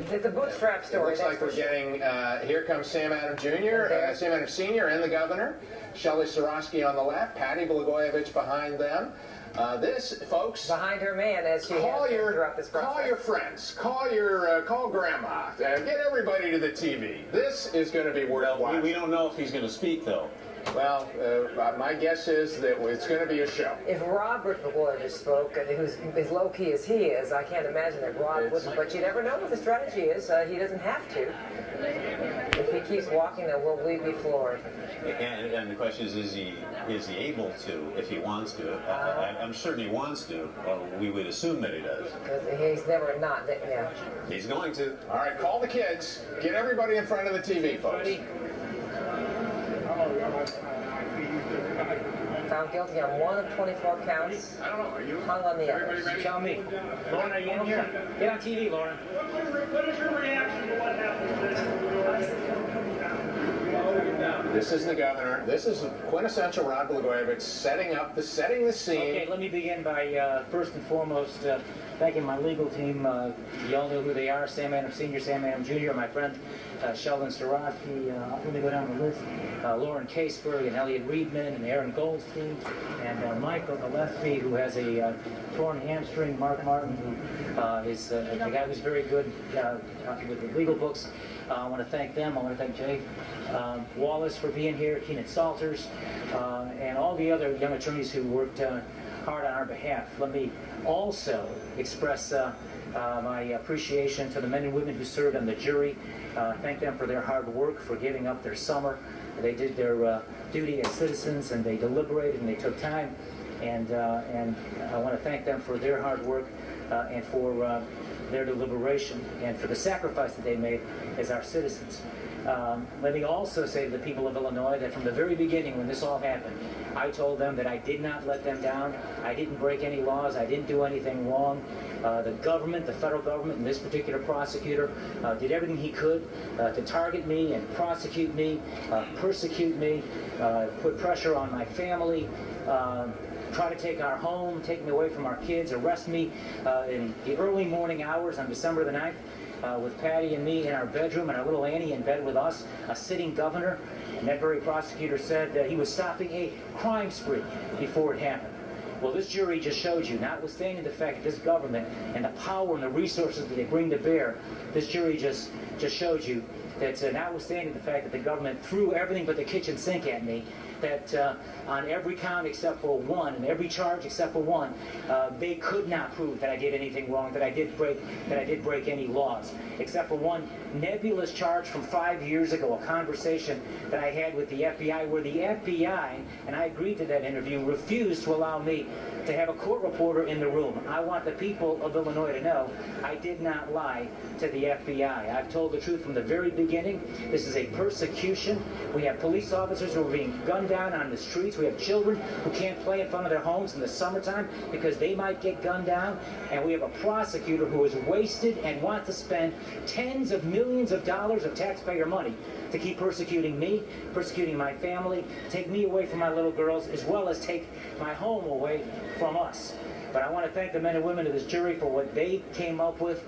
It's a bootstrap story. It looks like we're getting, here comes Sam Adams Jr., Sam Adams Sr. and the governor, Shelley Swarovski on the left, Patty Blagojevich behind them. This, folks, behind her man, as she has throughout this process. Call your friends, call grandma, get everybody to the TV. This is going to be worth watching. We don't know if he's going to speak, though. Well, my guess is that it's going to be a show. If Robert Blagojevich spoke, who's as low-key as he is, I can't imagine that Rod wouldn't. But you never know what the strategy is. He doesn't have to. If he keeps walking, then will we be floored? And the question is he able to, if he wants to? I'm certain he wants to. Well, we would assume that he does. He's never not. Yeah. He's going to. All right, call the kids. Get everybody in front of the TV, folks. Found guilty on 1 of 24 counts. I don't know. Are you? Hung on the others. Tell me. Lauren, are you in here? Get on TV, Lauren. What is your reaction to what happened? This is the governor. This is quintessential Rod Blagojevich setting the scene. Okay, let me begin by first and foremost thanking my legal team. You all know who they are: Sam Adams Sr., Sam Adams Jr., my friend Sheldon Swarovski. Let me go down the list. Lauren Caseberg and Elliot Reedman and Aaron Goldstein and Mike on the left feet, who has a torn hamstring. Mark Martin, who is the guy who's very good with the legal books. I want to thank them. I want to thank Jay Wallace for being here, Keenan Salters, and all the other young attorneys who worked hard on our behalf. Let me also express my appreciation to the men and women who served on the jury. Thank them for their hard work, for giving up their summer. They did their duty as citizens, and they deliberated, and they took time. And I want to thank them for their hard work and for their deliberation and for the sacrifice that they made as our citizens. Let me also say to the people of Illinois that from the very beginning when this all happened, I told them that I did not let them down. I didn't break any laws. I didn't do anything wrong. The government, the federal government, and this particular prosecutor did everything he could to target me and prosecute me, persecute me, put pressure on my family, try to take our home, take me away from our kids, arrest me in the early morning hours on December the 9th with Patty and me in our bedroom and our little Annie in bed with us, a sitting governor. And that very prosecutor said that he was stopping a crime spree before it happened. Well, this jury just showed you, notwithstanding the fact that this government and the power and the resources that they bring to bear, this jury just showed you that notwithstanding the fact that the government threw everything but the kitchen sink at me, that on every count except for one, and every charge except for one, they could not prove that I did anything wrong, that I did break any laws, except for one nebulous charge from 5 years ago, a conversation that I had with the FBI, where the FBI, and I agreed to that interview, refused to allow me to have a court reporter in the room. I want the people of Illinois to know I did not lie to the FBI. I've told the truth from the very beginning. This is a persecution. We have police officers who are being gunned down on the streets. We have children who can't play in front of their homes in the summertime because they might get gunned down. And we have a prosecutor who is wasted and wants to spend tens of millions of dollars of taxpayer money to keep persecuting me, persecuting my family, take me away from my little girls, as well as take my home away from us. But I want to thank the men and women of this jury for what they came up with.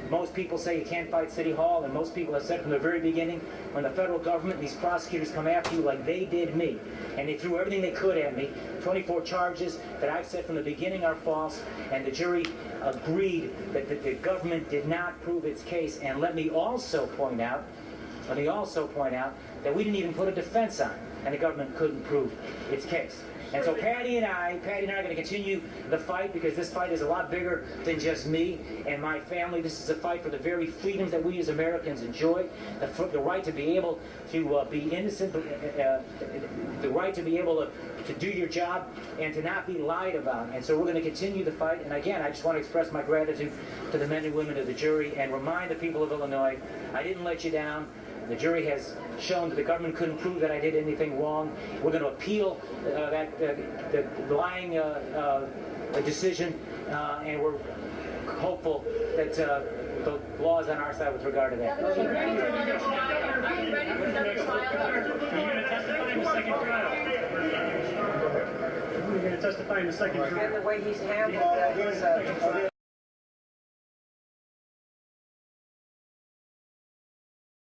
Most people say you can't fight City Hall, and most people have said from the very beginning, when the federal government and these prosecutors come after you like they did me, and they threw everything they could at me, 24 charges that I've said from the beginning are false, and the jury agreed that the government did not prove its case. And let me also point out that we didn't even put a defense on, and the government couldn't prove its case. And so Patty and I are going to continue the fight, because this fight is a lot bigger than just me and my family. This is a fight for the very freedoms that we as Americans enjoy, the right to be able to be innocent, the right to be able to do your job and to not be lied about. And so we're going to continue the fight. And again, I just want to express my gratitude to the men and women of the jury and remind the people of Illinois, I didn't let you down. The jury has shown that the government couldn't prove that I did anything wrong. We're going to appeal the lying decision, and we're hopeful that the law is on our side with regard to that. Are you ready for another trial? Are you going to testify in the second trial? to testify in the second jury. And the way he's handled his